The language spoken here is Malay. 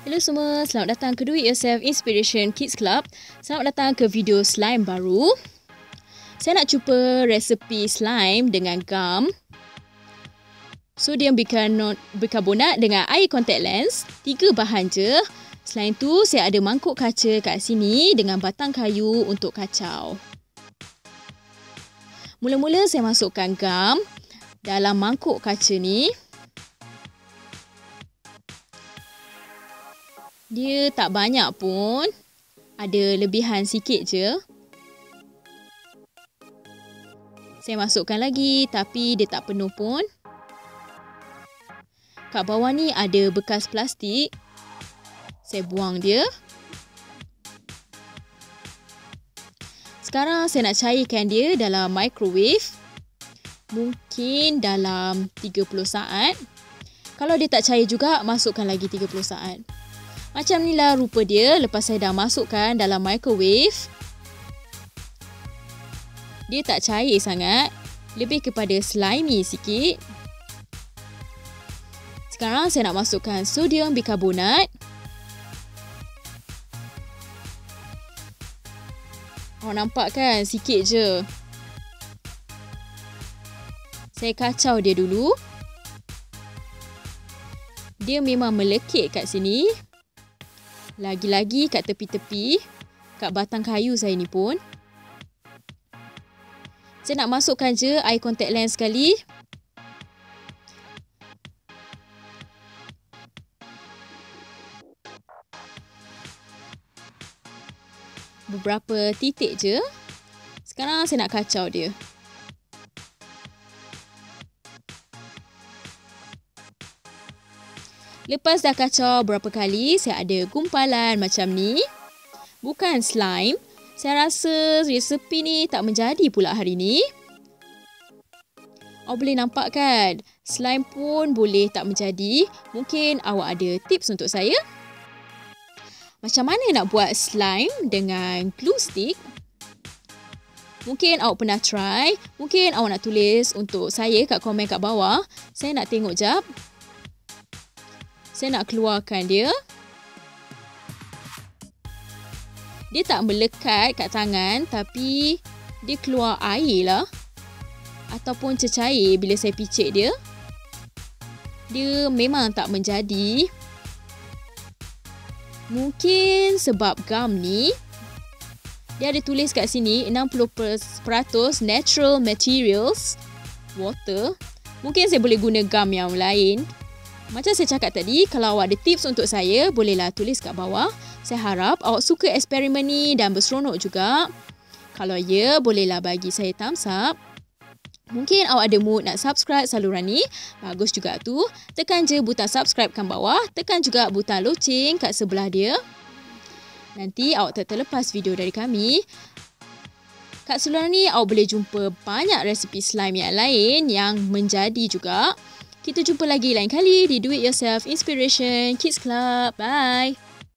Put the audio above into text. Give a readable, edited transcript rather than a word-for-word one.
Hello semua, selamat datang ke Do It Yourself Inspiration Kids Club. Selamat datang ke video slime baru. Saya nak cuba resepi slime dengan gum, sodium bikarbonat dengan air contact lens. 3 bahan je. Selain tu, saya ada mangkuk kaca kat sini dengan batang kayu untuk kacau. Mula-mula saya masukkan gum dalam mangkuk kaca ni. Dia tak banyak pun. Ada lebihan sikit je. Saya masukkan lagi tapi dia tak penuh pun. Kat bawah ni ada bekas plastik. Saya buang dia. Sekarang saya nak cairkan dia dalam microwave. Mungkin dalam 30 saat. Kalau dia tak cair juga, masukkan lagi 30 saat. Macam ni lah rupa dia lepas saya dah masukkan dalam microwave. Dia tak cair sangat. Lebih kepada slimy sikit. Sekarang saya nak masukkan sodium bikarbonat. Awak nampak kan? Sikit je. Saya kacau dia dulu. Dia memang melekit kat sini. Lagi-lagi kat tepi-tepi, kat batang kayu saya ni pun. Saya nak masukkan je air contact lens sekali. Beberapa titik je. Sekarang saya nak kacau dia. Lepas dah kacau berapa kali, saya ada gumpalan macam ni. Bukan slime. Saya rasa resepi ni tak menjadi pula hari ni. Awak boleh nampak kan? Slime pun boleh tak menjadi. Mungkin awak ada tips untuk saya? Macam mana nak buat slime dengan glue stick? Mungkin awak pernah try. Mungkin awak nak tulis untuk saya kat komen kat bawah. Saya nak tengok jap. Saya nak keluarkan dia. Dia tak melekat kat tangan tapi dia keluar air lah. Ataupun cecair bila saya picit dia. Dia memang tak menjadi. Mungkin sebab gum ni. Dia ada tulis kat sini 60% natural materials. Water. Mungkin saya boleh guna gum yang lain. Macam saya cakap tadi, kalau awak ada tips untuk saya, bolehlah tulis kat bawah. Saya harap awak suka eksperimen ni dan berseronok juga. Kalau ya, bolehlah bagi saya thumbs up. Mungkin awak ada mood nak subscribe saluran ni. Bagus juga tu. Tekan je butang subscribe kat bawah. Tekan juga butang loceng kat sebelah dia. Nanti awak tak terlepas video dari kami. Kat saluran ni, awak boleh jumpa banyak resepi slime yang lain yang menjadi juga. Kita jumpa lagi lain kali di Do It Yourself Inspiration Kids Club. Bye!